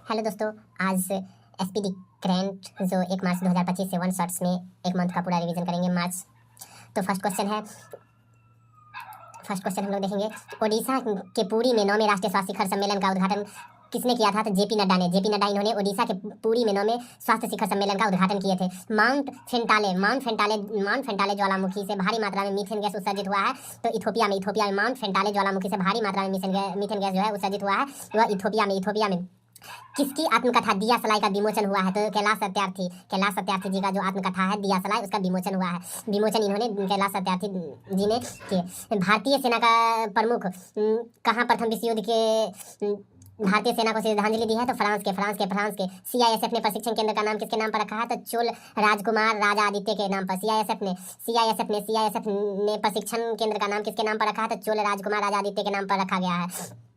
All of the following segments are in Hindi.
हेलो दोस्तों, आज एसपीडी करेंट जो 1 मार्च 2025 से 1 शॉर्ट्स में एक मंथ का पूरा रिवीजन करेंगे मार्च। तो फर्स्ट क्वेश्चन हम लोग देखेंगे, ओडिशा के पुरी में 9वें राष्ट्रीय स्वास्थ्य शिखर सम्मेलन का उद्घाटन किसने किया था? तो जेपी नड्डा ने। इन्होंने ओडिशा के पुरी में 9वें स्वास्थ्य शिखर सम्मेलन का उद्घाटन किए थे। माउंट फेंटाले ज्वालामुखी से भारी मात्रा में मीथेन गैस उत्सर्जित हुआ है। तो इथोपिया में माउंट फेंटाले ज्वालामुखी से भारी मात्रा में मीथेन गैस जो है उत्सर्जित हुआ है वह इथोपिया में किसकी आत्मकथा दिया सलाई का विमोचन हुआ है? तो कैलाश सत्यार्थी जी का जो आत्मकथा है दिया सलाई, उसका विमोचन हुआ है। इन्होंने कैलाश सत्यार्थी जी ने किए। भारतीय सेना का प्रमुख कहाँ प्रथम विश्व युद्ध के भारतीय सेना को श्रद्धांजलि दी है? तो फ्रांस के। सीआईएसएफ ने प्रशिक्षण केंद्र का नाम किसके नाम पर रखा है? तो चोल राजकुमार राजा आदित्य के नाम पर। सीआईएसएफ ने प्रशिक्षण केंद्र का नाम किसके नाम पर रखा है? तो चोल राजकुमार राजा आदित्य के नाम पर रखा गया है।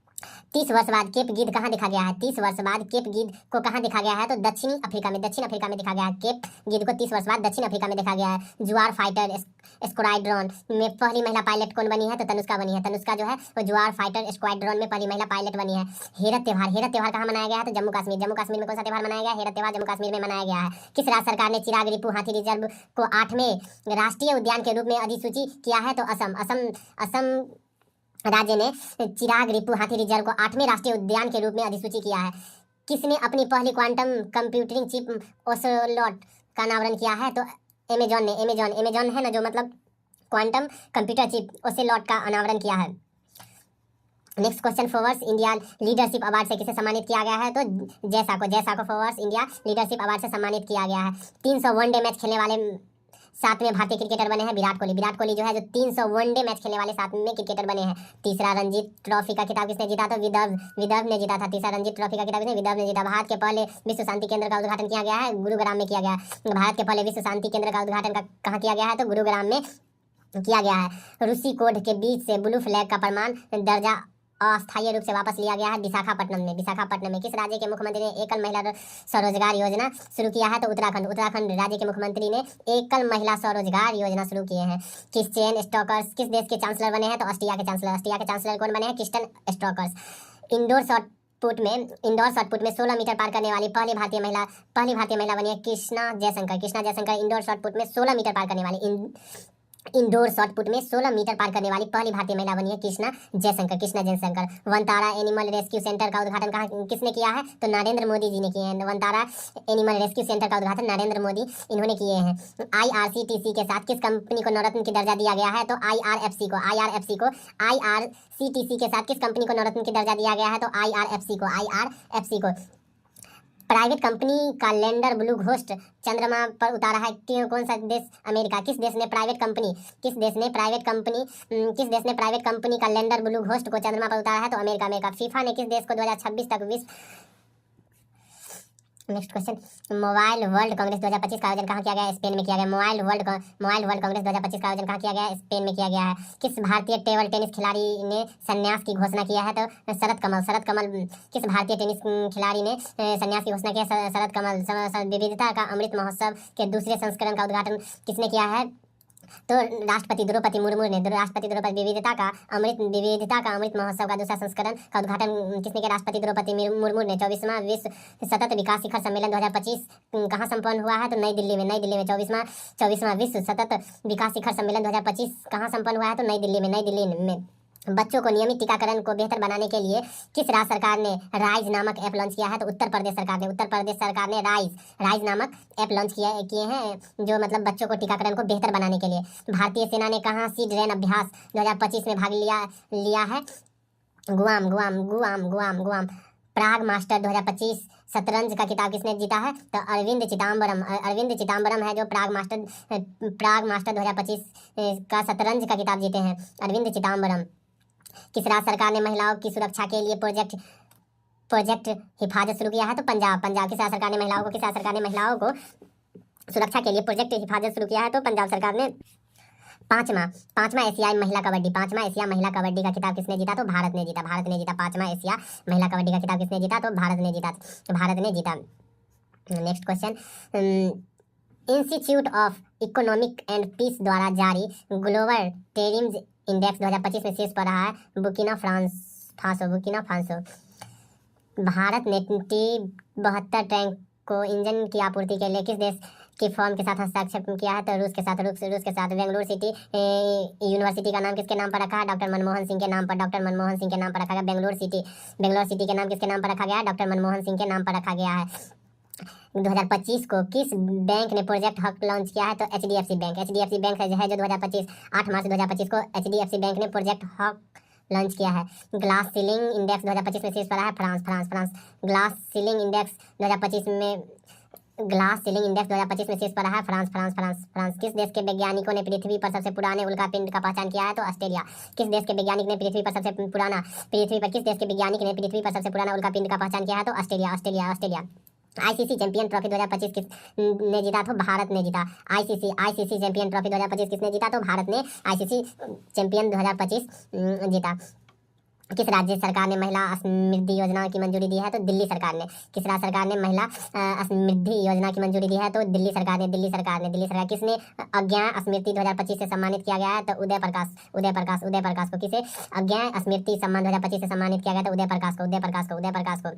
30 वर्ष बाद केप गीध कहाँ देखा गया है? 30 वर्ष बाद केप गीध को कहाँ देखा गया है? तो दक्षिण अफ्रीका में देखा गया है। केप गीध को 30 वर्ष बाद दक्षिण अफ्रीका में देखा गया है। जुआर फाइटर स्क्वाड्रन में पहली महिला पायलट कौन बनी है? तो तनुष्का बनी है। तनुष्का जो है वो जुआर फाइटर स्क्वाड्रन में पहली महिला पायलट बनी है। हेरत त्योहार कहाँ मनाया गया है? तो जम्मू कश्मीर में कौन सा त्योहार मनाया गया है? हेरत त्योहार जम्मू कश्मीर में मनाया गया है। किस राज्य सरकार ने चिराग रिपु हाथी रिजर्व को 8वें राष्ट्रीय उद्यान के रूप में अधिसूचित किया है? तो असम राज्य ने चिराग रिपु हाथी रिजर्व को 8वें राष्ट्रीय उद्यान के रूप में अधिसूचित किया है। किसने अपनी पहली क्वांटम कंप्यूटिंग चिप ओसेलोट का अनावरण किया है? तो अमेजॉन है ना, जो मतलब क्वांटम कंप्यूटर चिप ओसेलोट का अनावरण किया है। Next question, Forbes India leadership award से किसे सम्मानित किया गया है? तो जैसा को फोर्ब्स इंडिया लीडरशिप अवार्ड से सम्मानित किया गया है। 300 वनडे मैच खेलने वाले 7वें भारतीय क्रिकेटर बने हैं विराट कोहली जो है जो 300 वनडे मैच खेलने वाले 7वें क्रिकेटर बने हैं। तीसरा रणजी ट्रॉफी का खिताब किसने जीता? तो विदर्भ ने जीता था। तीसरा रणजी ट्रॉफी का खिताब किसने? विदर्भ ने जीता। भारत के पहले विश्व शांति केंद्र का उद्घाटन किया गया है, गुरुग्राम में किया गया है। भारत के पहले विश्व शांति केंद्र का उद्घाटन कहाँ किया गया है? तो गुरुग्राम में किया गया है। रूसी कोड के बीच से ब्लू फ्लैग का प्रमाण दर्जा अस्थायी रूप से वापस लिया गया है विशाखापट्टनम में। किस राज्य के मुख्यमंत्री ने एकल महिला स्वरोजगार योजना शुरू किया है? तो उत्तराखंड राज्य के मुख्यमंत्री ने एकल महिला स्वरोजगार योजना शुरू किए हैं। किस देश के चांसलर बने हैं? तो ऑस्ट्रिया के चांसलर कौन बने हैं? क्रिस्टन स्टोकर्स। इंडोर शॉटपुट में 16 मीटर पार करने वाली पहली भारतीय महिला बनी है कृष्णा जयशंकर। इंडोर शॉटपुट में 16 मीटर पार करने वाली इंडोर शॉटपुट में 16 मीटर पार करने वाली पहली भारतीय महिला बनी है Krishna Jaishankar. Vantara animal rescue centre का उद्घाटन किसने किया है? तो नरेंद्र मोदी जी ने किए हैं। वनतारा एनिमल रेस्क्यू सेंटर का उद्घाटन नरेंद्र मोदी इन्होंने किए हैं। IRCTC के साथ किस कंपनी को नवरत्न की दर्जा दिया गया है? तो IRFC को IRCTC के साथ किस कंपनी को नवरत्न की दर्जा दिया गया है? तो IRFC को। प्राइवेट कंपनी का लैंडर ब्लू घोस्ट चंद्रमा पर उतारा है कौन सा देश? अमेरिका। किस देश ने प्राइवेट कंपनी का लैंडर ब्लू घोस्ट को चंद्रमा पर उतारा है? तो अमेरिका। फीफा ने किस देश को 2026 तक विश्व next question, mobile world Congress 2025 का आयोजन कहाँ किया गया है? स्पेन में किया गया। मोबाइल वर्ल्ड कांग्रेस 2025 का आयोजन कहाँ किया गया है? स्पेन में किया गया है। किस भारतीय टेबल टेनिस खिलाड़ी ने संन्यास की घोषणा किया है? तो शरत कमल। किस भारतीय टेनिस खिलाड़ी ने संन्यास की घोषणा किया? शरत कमल। विविधता का अमृत महोत्सव के दूसरे संस्करण का उद्घाटन किसने किया है? तो राष्ट्रपति द्रौपदी मुर्मू ने। विविधता का अमृत महोत्सव का दूसरा संस्करण का उद्घाटन किसने किया? राष्ट्रपति द्रौपदी मुर्मू ने। 24वां विश्व सतत विकास शिखर सम्मेलन 2025 कहाँ संपन्न हुआ है? तो नई दिल्ली में। 24वां विश्व सतत विकास शिखर सम्मेलन 2025 कहाँ संपन्न हुआ है? तो नई दिल्ली में। बच्चों को नियमित टीकाकरण को बेहतर बनाने के लिए किस राज्य सरकार ने राइज नामक ऐप लॉन्च किया है? तो उत्तर प्रदेश सरकार ने राइज नामक ऐप लॉन्च किए हैं, जो मतलब बच्चों को टीकाकरण को बेहतर बनाने के लिए। भारतीय सेना ने कहाँ सीड रैन अभ्यास 2025 में भाग लिया है? गुआम। प्राग मास्टर 2025 शतरंज का खिताब किसने जीता है? तो अरविंद चिदम्बरम है जो प्राग मास्टर 2025 का शतरंज का खिताब जीते हैं, अरविंद चिदम्बरम। किस राज्य सरकार ने महिलाओं की सुरक्षा के लिए प्रोजेक्ट हिफाजत शुरू किया है? तो पंजाब। किस राज्य सरकार ने महिलाओं को सुरक्षा के लिए प्रोजेक्ट हिफाजत शुरू किया है? तो पंजाब सरकार ने। पांचवा एशियाई महिला कबड्डी का खिताब किसने जीता? तो भारत ने जीता। पांचवा एशिया महिला कबड्डी का खिताब किसने जीता? तो भारत ने जीता। Next question, institute of economic and peace द्वारा जारी ग्लोबल टेरिम्स इंडेक्स 2025 में शीर्ष पर रहा है बुर्किना फासो। भारत ने T-72 टैंक को इंजन की आपूर्ति के लिए किस देश की फर्म के साथ हस्ताक्षर किया है? तो रूस के साथ। रूस के साथ। बेंगलुरु सिटी यूनिवर्सिटी का नाम किसके नाम पर रखा है? डॉक्टर मनमोहन सिंह के नाम पर। डॉक्टर मनमोहन सिंह के नाम पर रखा गया बेंगलुरु सिटी के नाम किसके नाम पर रखा गया है? डॉक्टर मनमोहन सिंह के नाम पर रखा गया है। 2025 को किस बैंक ने प्रोजेक्ट हक लॉन्च किया है? तो HDFC बैंक। HDFC बैंक है जो 2025 8 मार्च 2025 को HDFC बैंक ने प्रोजेक्ट हक लॉन्च किया है। ग्लास सीलिंग इंडेक्स 2025 में शीर्ष पर है फ्रांस। ग्लास सीलिंग इंडेक्स 2025 में शीर्ष पर है फ्रांस। किस देश के वैज्ञानिकों ने पृथ्वी पर सबसे पुराने उल्कापिंड का पहचान किया है? तो ऑस्ट्रेलिया। किस देश के वैज्ञानिक ने पृथ्वी पर सबसे पुराना उल्कापिंड का पहचान किया है? तो ऑस्ट्रेलिया। आईसीसी चैंपियन ट्रॉफी 2025 किसने जीता? तो भारत ने जीता। आईसीसी चैंपियन ट्रॉफी 2025 किसने जीता? तो भारत ने आईसीसी चैंपियन 2025 जीता। किस राज्य सरकार ने महिला समृद्धि योजना की मंजूरी दी है? तो दिल्ली सरकार ने। किस राज्य सरकार ने महिला समृद्धि योजना की मंजूरी दी है? तो दिल्ली सरकार। किसने अज्ञा स्मृति 2025 से सम्मानित किया गया है? तो उदय प्रकाश को। किसे अज्ञा स्मृति सम्मान 2025 से सम्मानित किया गया? तो उदय प्रकाश को।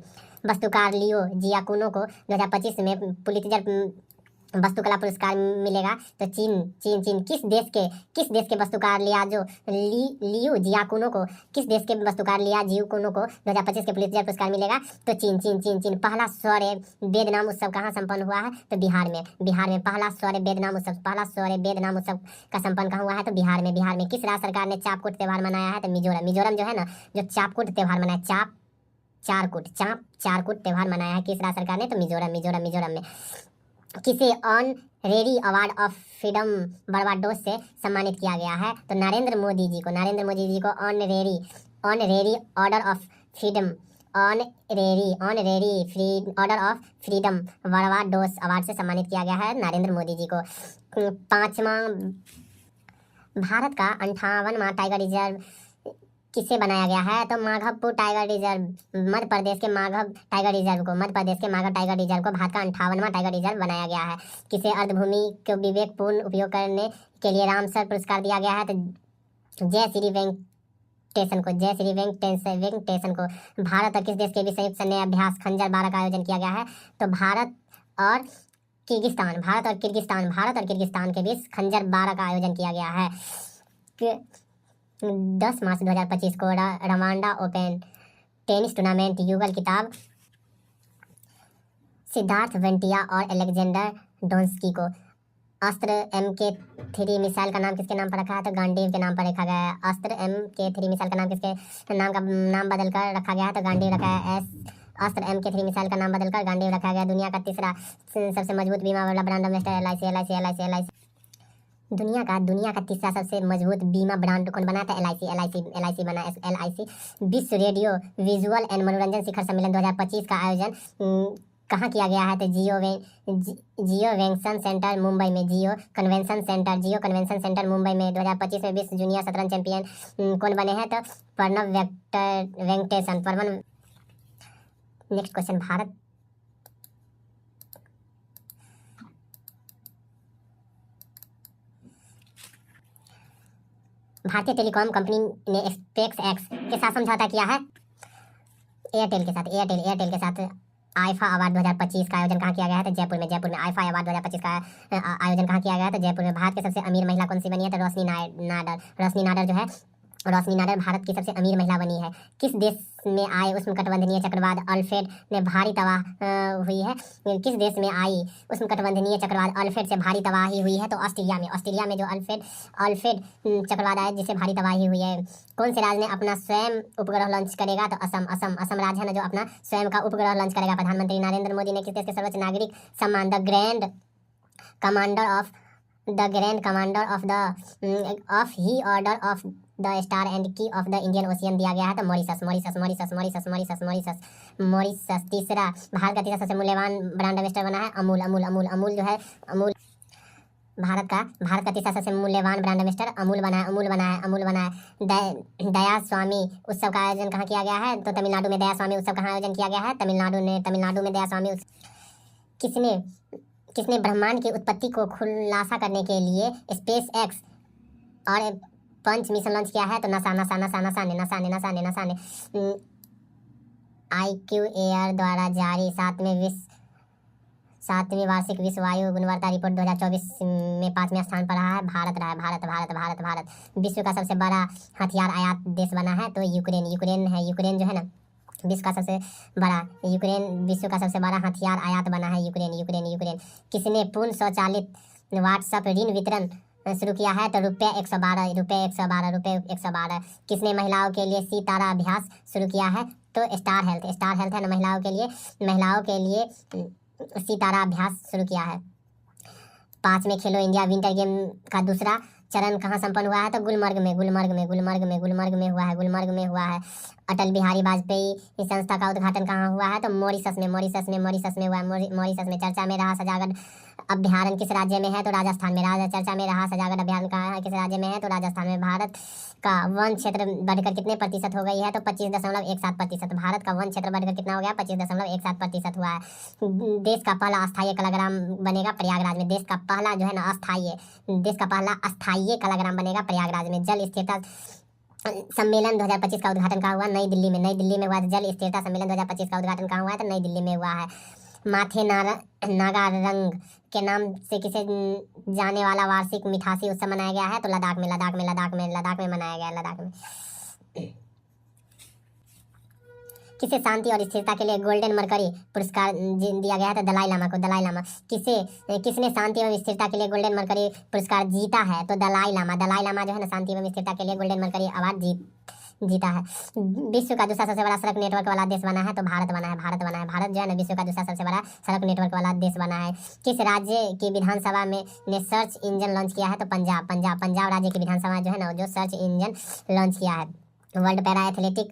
वस्तुकार लियो जियाकुनो को 2025 में पुलित्जर वस्तुकला पुरस्कार मिलेगा? तो चीन। किस देश के वस्तुकार लियो जियाकुनो को 2025 के पुलित्जर पुरस्कार मिलेगा? तो चीन। पहला सौर्य वेद नाम उत्सव कहाँ संपन्न हुआ है? तो बिहार में। पहला सौर्य वेद नाम उत्सव का संपन्न कहाँ हुआ है? तो बिहार में। किस राज्य सरकार ने चापकूट त्योहार मनाया है? तो मिजोरम जो है ना, जो चापकूट त्योहार मनाया, चारकूट त्योहार मनाया है किस राज्य सरकार ने? तो मिजोरम में। किसे honorary award of freedom Barbados से सम्मानित किया गया है? तो नरेंद्र मोदी जी को honorary order of freedom order of freedom Barbados award से सम्मानित किया गया है नरेंद्र मोदी जी को। 5वां भारत का 58वां टाइगर रिजर्व किससे बनाया गया है? तो माधवपुर टाइगर रिजर्व। मध्य प्रदेश के माधव टाइगर रिजर्व को भारत का 58वां टाइगर रिजर्व बनाया गया है। किसे अर्धभूमि को विवेकपूर्ण उपयोग करने के लिए रामसर पुरस्कार दिया गया है? तो जय श्री वेंकटेशन को। भारत और किस देश के बीच संयुक्त सैन्य अभ्यास खंजर 12 का आयोजन किया गया है? तो भारत और किर्गिस्तान के बीच खंजर 12 का आयोजन किया गया है। 10 मार्च 2025 को रवांडा ओपन टेनिस टूर्नामेंट युगल खिताब सिद्धार्थ वेंटिया और अलेक्जेंडर डोंस्की को। अस्त्र MK3 मिसाइल का नाम किसके नाम पर रखा है? तो गांडीव के नाम पर रखा गया है। अस्त्र MK3 मिसाइल का नाम किसके नाम बदलकर रखा गया है? तो गांडीव रखा है। अस्त्र MK3 मिसाइल का नाम बदलकर गांडीव रखा गया। दुनिया का तीसरा सबसे मजबूत बीमा वाला ब्रांड एम्बेसडर LIC। दुनिया का तीसरा सबसे मजबूत बीमा ब्रांड कौन बना था? LIC बना। LIC। विश्व रेडियो विजुअल एंड मनोरंजन शिखर सम्मेलन 2025 का आयोजन कहाँ किया गया है? तो जियो कन्वेंशन सेंटर मुंबई में। जियो कन्वेंशन सेंटर मुंबई में। 2025 में विश्व जूनियर शतरंज चैंपियन कौन बने हैं? तो प्रणव वेंकटेशन। नेक्स्ट क्वेश्चन, भारतीय टेलीकॉम कंपनी ने स्पेसएक्स के साथ समझौता किया है? एयरटेल के साथ आईफा अवार्ड 2025 का आयोजन कहाँ किया गया है? तो जयपुर में। आईफा अवार्ड 2025 का आयोजन कहाँ किया गया है? तो जयपुर में। भारत की सबसे अमीर महिला कौन सी बनी है? तो रोशनी नाडर जो है, रोशनी नाडर भारत की सबसे अमीर महिला बनी है। किस देश में आए उष्णकटिबंधीय चक्रवात अल्फ्रेड ने भारी तबाह हुई है? किस देश में आई उष्णकटिबंधीय चक्रवात अल्फ्रेड से भारी तबाही हुई है? तो ऑस्ट्रेलिया में जो अल्फ्रेड चक्रवात आया जिससे भारी तबाही हुई है। कौन से राज्य ने अपना स्वयं उपग्रह लॉन्च करेगा? तो असम राज्य है ना, जो अपना स्वयं का उपग्रह लॉन्च करेगा। प्रधानमंत्री नरेंद्र मोदी ने किस देश के सर्वोच्च नागरिक सम्मान the grand commander of he order of the star and की ऑफ द इंडियन ओशियन दिया गया है? तो मॉरिशस। तीसरा भारत का तीसरा सबसे मूल्यवान ब्रांड एम्बेसडर बना है अमूल जो है, भारत का तीसरा सबसे मूल्यवान ब्रांड एम्बेसडर अमूल बना है। दया स्वामी उत्सव का आयोजन कहाँ किया गया है? तो तमिलनाडु में। दया स्वामी उत्सव कहाँ आयोजन किया गया है? तमिलनाडु में दया स्वामी उत्सव। किसने ब्रह्मांड की उत्पत्ति को खुलासा करने के लिए स्पेसएक्स और पंच मिशन लॉन्च किया है? तो नासा ने। IQAir द्वारा जारी 7वीं वार्षिक विश्व वायु गुणवत्ता रिपोर्ट 2024 में 5वें स्थान पर रहा है। भारत रहा है। भारत विश्व का सबसे बड़ा हथियार आयात देश बना है तो यूक्रेन है। यूक्रेन जो है ना विश्व का सबसे बड़ा हथियार आयात बना है। यूक्रेन किसने पूर्ण स्वचालित व्हाट्सएप ऋण वितरण शुरू किया है तो रुपये 112। किसने महिलाओं के लिए सितारा अभ्यास शुरू किया है तो स्टार हेल्थ है ना महिलाओं के लिए सितारा अभ्यास शुरू किया है। 5वें खेलो इंडिया विंटर गेम का दूसरा चरण कहाँ संपन्न हुआ है तो गुलमर्ग में हुआ है। अटल बिहारी वाजपेयी इस संस्था का उद्घाटन कहाँ हुआ है तो मॉरिशस में हुआ है। मॉरिशस में चर्चा में रहा सजागड अभ्यारण्य किस राज्य में है तो राजस्थान में। चर्चा में रहा सजागड अभ्यारण्य कहाँ है किस राज्य में है तो राजस्थान में। भारत का वन क्षेत्र बढ़कर कितने प्रतिशत हो गई है तो 25.17%। भारत का वन क्षेत्र बढ़कर कितना हो गया 25.17% हुआ है। देश का पहला अस्थायी कलाग्राम बनेगा प्रयागराज में। देश का पहला अस्थायी कलाग्राम बनेगा प्रयागराज में। जल स्थिरता सम्मेलन 2025 का उद्घाटन कहाँ हुआ नई दिल्ली में हुआ। जल स्थिरता सम्मेलन 2025 का उद्घाटन कहाँ हुआ है तो नई दिल्ली में हुआ है। माथे नागारंग के नाम से किसे जाने वाला वार्षिक मिठासी उत्सव मनाया गया है तो लद्दाख में मनाया गया। लद्दाख में किसे शांति और स्थिरता के लिए गोल्डन मरकरी पुरस्कार दिया गया है तो दलाई लामा को। किसने शांति एवं स्थिरता के लिए गोल्डन मरकरी पुरस्कार जीता है तो दलाई लामा जो है ना शांति एवं स्थिरता के लिए गोल्डन मरकरी अवार्ड जीता है। विश्व का दूसरा सबसे बड़ा सड़क नेटवर्क वाला देश बना है तो भारत बना है। भारत जो है ना विश्व का दूसरा सबसे बड़ा सड़क नेटवर्क वाला देश बना है। किस राज्य की विधानसभा ने सर्च इंजन लॉन्च किया है तो पंजाब राज्य की विधानसभा जो है ना जो सर्च इंजन लॉन्च किया है। वर्ल्ड पैरा एथलेटिक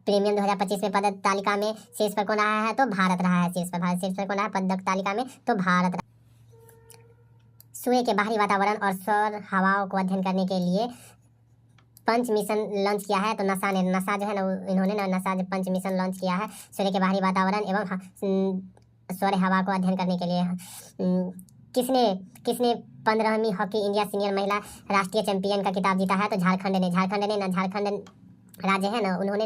प्रीमियम 2025 में पदक तालिका में शीर्ष पर कौन रहा है तो भारत रहा है। शीर्ष पर कौन रहा है पदक तालिका में तो भारत। सूर्य के बाहरी वातावरण और सौर हवाओं को अध्ययन करने के लिए पंच मिशन लॉन्च किया है तो नसा जो है ना इन्होंने नसा पंच मिशन लॉन्च किया है सूर्य के बाहरी वातावरण एवं सौर हवा को अध्ययन करने के लिए। किसने 15वीं हॉकी इंडिया सीनियर महिला राष्ट्रीय चैंपियन का खिताब जीता है तो झारखंड राज्य है ना उन्होंने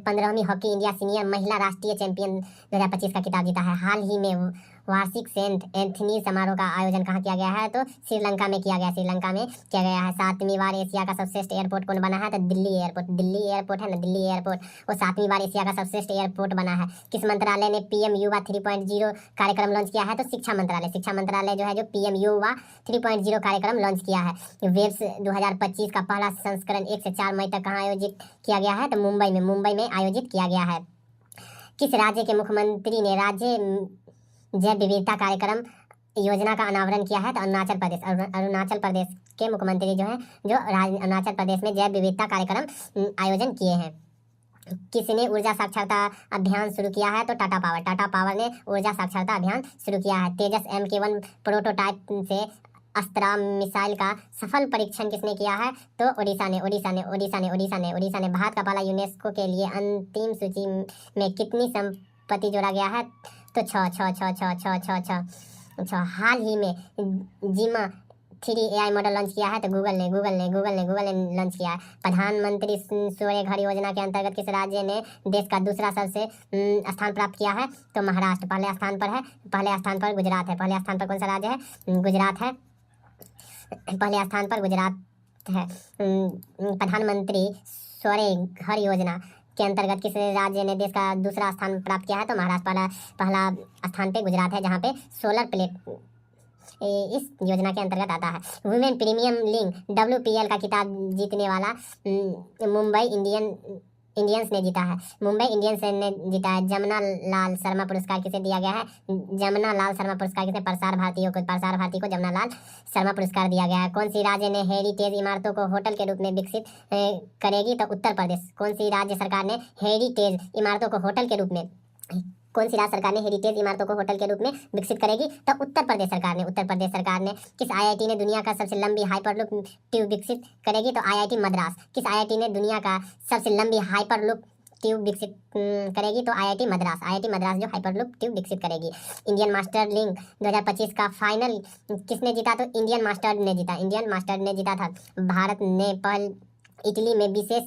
15वीं हॉकी इंडिया सीनियर महिला राष्ट्रीय चैंपियन 2025 का खिताब जीता है। हाल ही में वार्षिक सेंट एंथनी समारोह का आयोजन कहाँ किया गया है तो श्रीलंका में किया गया है। 7वीं बार एशिया का सर्वश्रेष्ठ एयरपोर्ट कौन बना है तो दिल्ली एयरपोर्ट है ना दिल्ली एयरपोर्ट वो 7वीं बार एशिया का सर्वश्रेष्ठ एयरपोर्ट बना है। किस मंत्रालय ने PM युवा 3.0 कार्यक्रम लॉन्च किया है तो शिक्षा मंत्रालय जो है जो PM युवा 3.0 कार्यक्रम लॉन्च किया है। वेब्स 2025 का पहला संस्करण 1 से 4 मई तक कहाँ आयोजित किया गया है तो मुंबई में आयोजित किया गया है। किस राज्य के मुख्यमंत्री ने राज्य जैव विविधता कार्यक्रम योजना का अनावरण किया है तो अरुणाचल प्रदेश के मुख्यमंत्री जो है जो अरुणाचल प्रदेश में जैव विविधता कार्यक्रम आयोजन किए हैं। किसने ऊर्जा साक्षरता अभियान शुरू किया है तो टाटा पावर ने ऊर्जा साक्षरता अभियान शुरू किया है। तेजस MK1 प्रोटोटाइप से अस्त्रा मिसाइल का सफल परीक्षण किसने किया है तो ओडिशा ने। भारत का पहला यूनेस्को के लिए अंतिम सूची में कितनी संपत्ति जोड़ा गया है तो 6। हाल ही में जिमा 3 AI मॉडल लॉन्च किया है तो गूगल ने लॉन्च किया है। प्रधानमंत्री सूर्य घर योजना के अंतर्गत किस राज्य ने देश का दूसरा सबसे स्थान प्राप्त किया है तो महाराष्ट्र पहले स्थान पर गुजरात है। पहले स्थान पर कौन सा राज्य है गुजरात है। पहले स्थान पर गुजरात है। प्रधानमंत्री सूर्य घर योजना के अंतर्गत किस राज्य ने देश का दूसरा स्थान प्राप्त किया है तो महाराष्ट्र। पहला स्थान पे गुजरात है जहाँ पे सोलर प्लेट इस योजना के अंतर्गत आता है। वुमेन प्रीमियम लीग WPL का खिताब जीतने वाला मुंबई इंडियंस ने जीता है। जमुना लाल शर्मा पुरस्कार किसे दिया गया है प्रसार भारती को जमुना लाल शर्मा पुरस्कार दिया गया है। कौन सी राज्य ने हेरिटेज इमारतों को होटल के रूप में विकसित करेगी तो उत्तर प्रदेश। कौन सी राज्य सरकार ने हेरिटेज इमारतों को होटल के रूप में विकसित करेगी तो उत्तर प्रदेश सरकार ने। किस IIT ने दुनिया का सबसे लंबी हाइपरलूप ट्यूब विकसित करेगी तो IIT मद्रास। किस IIT ने दुनिया का सबसे लंबी हाइपरलूप ट्यूब विकसित करेगी तो IIT मद्रास जो हाइपरलूप ट्यूब विकसित करेगी। इंडियन मास्टर लीग 2025 का फाइनल किसने जीता तो इंडियन मास्टर ने जीता था। भारत ने इटली में विशेष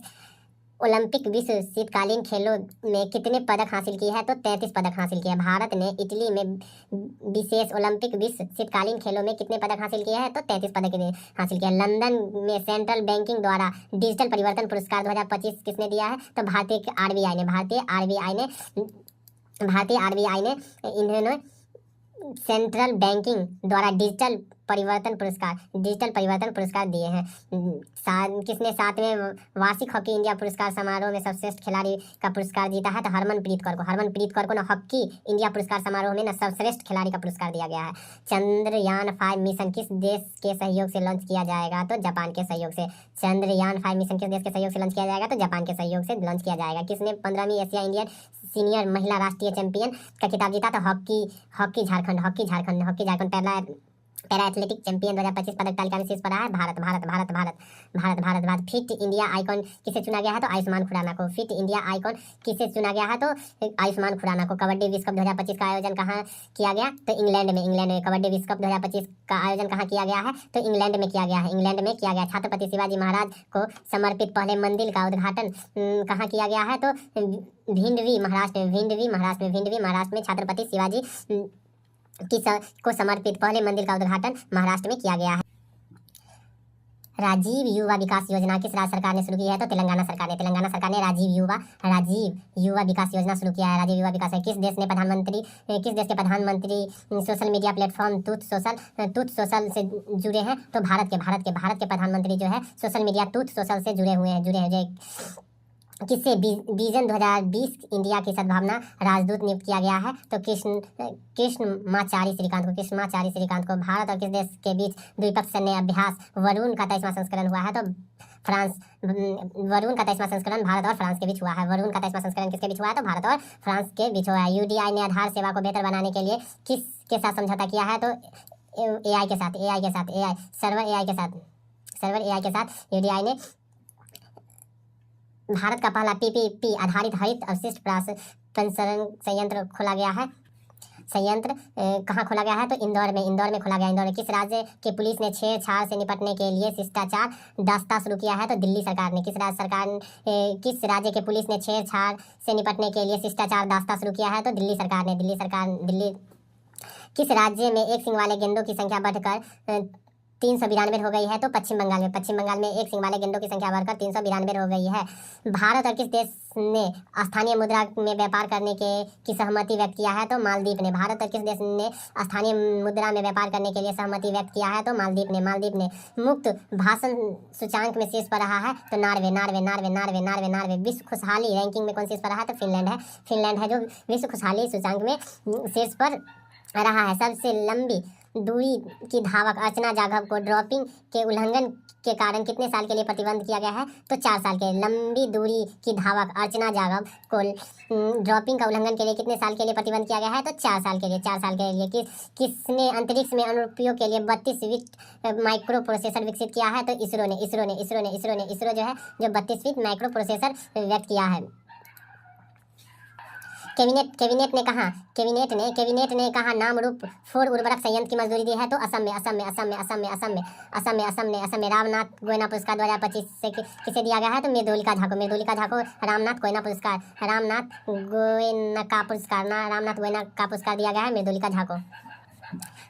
ओलंपिक विश्व शीतकालीन खेलों में कितने पदक हासिल किए हैं? तो 33 पदक हासिल किए हैं। भारत ने इटली में विशेष ओलंपिक विश्व शीतकालीन खेलों में कितने पदक हासिल किए हैं? तो 33 पदक हासिल किए हैं। लंदन में सेंट्रल बैंकिंग द्वारा डिजिटल परिवर्तन पुरस्कार 2025 किसने दिया है? तो भारतीय आरबीआई ने इन्होंने सेंट्रल बैंकिंग द्वारा डिजिटल परिवर्तन पुरस्कार दिए हैं। किसने 7वें वार्षिक हॉकी इंडिया पुरस्कार समारोह में सर्वश्रेष्ठ खिलाड़ी का पुरस्कार जीता है? तो हरमनप्रीत कौर को ना हॉकी इंडिया पुरस्कार समारोह में ना सर्वश्रेष्ठ खिलाड़ी का पुरस्कार दिया गया है। चंद्रयान 5 मिशन किस देश के सहयोग से लॉन्च किया जाएगा? तो जापान के सहयोग से। चंद्रयान 5 मिशन किस देश के सहयोग से लॉन्च किया जाएगा? तो जापान के सहयोग से लॉन्च किया जाएगा। किसने 15वीं एशिया इंडियन सीनियर महिला राष्ट्रीय चैंपियन का खिताब जीता? तो hockey Jharkhand para athletic champion 2025 पदक तालिका में शीर्ष पर रहा है भारत। फिट इंडिया आइकॉन किसे चुना गया है? तो आयुष्मान खुराना को। फिट इंडिया आइकॉन किसे चुना गया है? तो आयुष्मान खुराना को। कबड्डी विश्व कप 2025 का आयोजन कहाँ किया गया? तो इंग्लैंड में। कबड्डी विश्व कप 2025 का आयोजन कहाँ किया गया है? तो इंग्लैंड में किया गया। छत्रपति शिवाजी महाराज को समर्पित पहले मंदिर का उद्घाटन कहाँ किया गया है? तो भिंडवी महाराष्ट्र में छत्रपति शिवाजी को समर्पित पहले मंदिर का उद्घाटन महाराष्ट्र में किया गया है। राजीव युवा विकास योजना किस राज्य सरकार ने शुरू की है? तो तेलंगाना सरकार ने राजीव युवा विकास योजना शुरू किया है। राजीव युवा विकास है। किस देश के प्रधानमंत्री social media platform truth social से जुड़े हैं? तो भारत के प्रधानमंत्री जो है सोशल मीडिया ट्रूथ सोशल से जुड़े हैं। किससे विजन 2020 इंडिया की सद्भावना राजदूत नियुक्त किया गया है? तो कृष्णमाचारी श्रीकांत को। भारत और किस देश के बीच द्विपक्षीय सैन्य अभ्यास वरुण का 23वां संस्करण हुआ है? तो वरुण का 23वां संस्करण भारत और फ्रांस के बीच हुआ है। वरुण का 23वां संस्करण किसके बीच हुआ है? तो भारत और फ्रांस के बीच हुआ है। यूडीआई ने आधार सेवा को बेहतर बनाने के लिए किसके साथ समझौता किया है? तो सर्वर एआई के साथ यूडीआई ने भारत का पहला पीपीपी आधारित हरित अवशिष्ट प्रसंस्करण संयंत्र खोला गया है। कहाँ खोला गया है? तो इंदौर में खोला गया। इंदौर में। किस राज्य की पुलिस ने छेड़छाड़ से निपटने के लिए शिष्टाचार दस्ता शुरू किया है? तो दिल्ली सरकार ने। किस राज्य के पुलिस ने छेड़छाड़ से निपटने के लिए शिष्टाचार दस्ता शुरू किया है? तो दिल्ली सरकार ने। किस राज्य में एक सिंग वाले गेंडों की संख्या बढ़कर 392 हो गई है? तो पश्चिम बंगाल में एक सिंग वाले गेंडों की संख्या बढ़कर 392 हो गई है। भारत और किस देश ने स्थानीय मुद्रा में व्यापार करने की सहमति व्यक्त किया है? तो मालदीव ने। भारत और किस देश ने स्थानीय मुद्रा में व्यापार करने के लिए सहमति व्यक्त किया है? तो मालदीव ने। मुक्त भाषण सूचांक में शीर्ष पर रहा है? तो नार्वे। विश्व खुशहाली रैंकिंग में कौन शीर्ष पर रहा है? तो फिनलैंड है जो विश्व खुशहाली सूचांक में शीर्ष पर रहा है। सबसे लंबी दूरी की धावक अर्चना जाधव को ड्रॉपिंग के उल्लंघन के कारण कितने साल के लिए प्रतिबंध किया गया है? तो 4 साल के। लंबी दूरी की धावक अर्चना जाधव को ड्रॉपिंग का उल्लंघन के लिए कितने साल के लिए प्रतिबंध किया गया है? तो 4 साल के लिए। किसने अंतरिक्ष में अनुप्रयोग के लिए 32 बिट माइक्रो प्रोसेसर विकसित किया है? तो इसरो जो है जो 32 बिट माइक्रो प्रोसेसर व्यक्त किया है। कैबिनेट ने कहा नाम रूप 4 उर्वरक संयंत्र की मंजूरी दी है? तो असम में। रामनाथ गोयना पुरस्कार 2025 से किसे दिया गया है? तो मृदुलिका झा को। रामनाथ गोयना का पुरस्कार दिया गया है मृदुलिका झा को।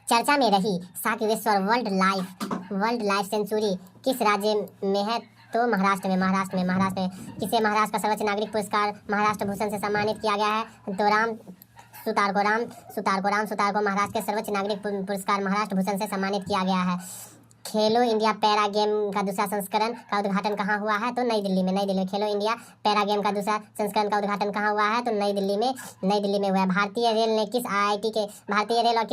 चर्चा में रही साकेश्वर वर्ल्ड लाइफ सेंचुरी किस राज्य में है? तो महाराष्ट्र में। किसे महाराष्ट्र का सर्वोच्च नागरिक पुरस्कार महाराष्ट्र भूषण से सम्मानित किया गया है? तो राम सुतार को महाराष्ट्र के सर्वोच्च नागरिक पुरस्कार महाराष्ट्र भूषण से सम्मानित किया गया है। खेलो इंडिया पैरा गेम का दूसरा संस्करण का उद्घाटन कहाँ हुआ है? तो नई दिल्ली में। खेलो इंडिया पैरा गेम का दूसरा संस्करण का उद्घाटन कहाँ हुआ है? तो नई दिल्ली में हुआ है। भारतीय रेल और किस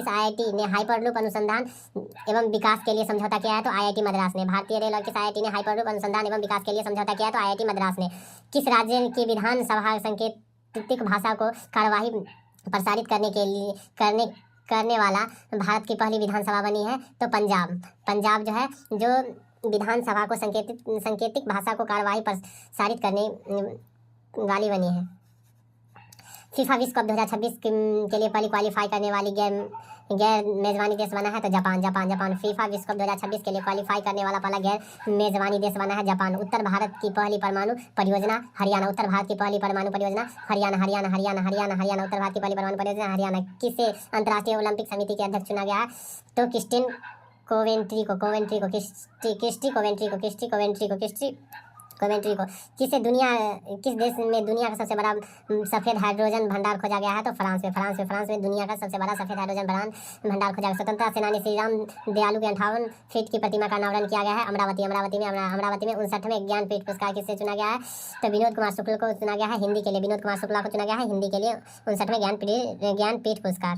आईआईटी ने हाइपरलूप अनुसंधान एवं विकास के लिए समझौता किया है? तो आईआईटी मद्रास ने। भारतीय रेल और किस आईआईटी ने हाइपरलूप अनुसंधान एवं विकास के लिए समझौता किया है? तो आईआईटी मद्रास ने। किस राज्य की विधानसभा सांकेतिक भाषा को कार्यवाही प्रसारित करने वाला भारत की पहली विधानसभा बनी है? तो पंजाब जो है जो विधानसभा को सांकेतिक भाषा को कार्यवाही प्रसारित करने वाली बनी है। फीफा विश्व कप 2026 के लिए पहली क्वालीफाई करने वाली गैर मेजबानी देश बना है तो जापान। फीफा विश्व कप 2026 के लिए क्वालीफाई करने वाला पहला गैर मेजबानी देश बना है जापान। उत्तर भारत की पहली परमाणु परियोजना हरियाणा। उत्तर भारत की पहली परमाणु परियोजना हरियाणा। उत्तर भारत की पहली परमाणु परियोजना हरियाणा। किसे अंतर्राष्ट्रीय ओलंपिक समिति के अध्यक्ष चुना गया है तो क्रिस्टिन कोवेंट्री को। किस देश में दुनिया का सबसे बड़ा सफ़ेद हाइड्रोजन भंडार खोजा गया है तो फ्रांस में दुनिया का सबसे बड़ा सफ़ेद हाइड्रोजन भंडार खोजा गया। स्वतंत्रता सेनानी श्री राम दयालु की 58 फीट की प्रतिमा का अनावरण किया गया है अमरावती में। 59वें ज्ञानपीठ पुरस्कार किसे चुना गया है तो विनोद कुमार शुक्ल को चुना गया है हिंदी के लिए। 59वें ज्ञानपीठ पुरस्कार।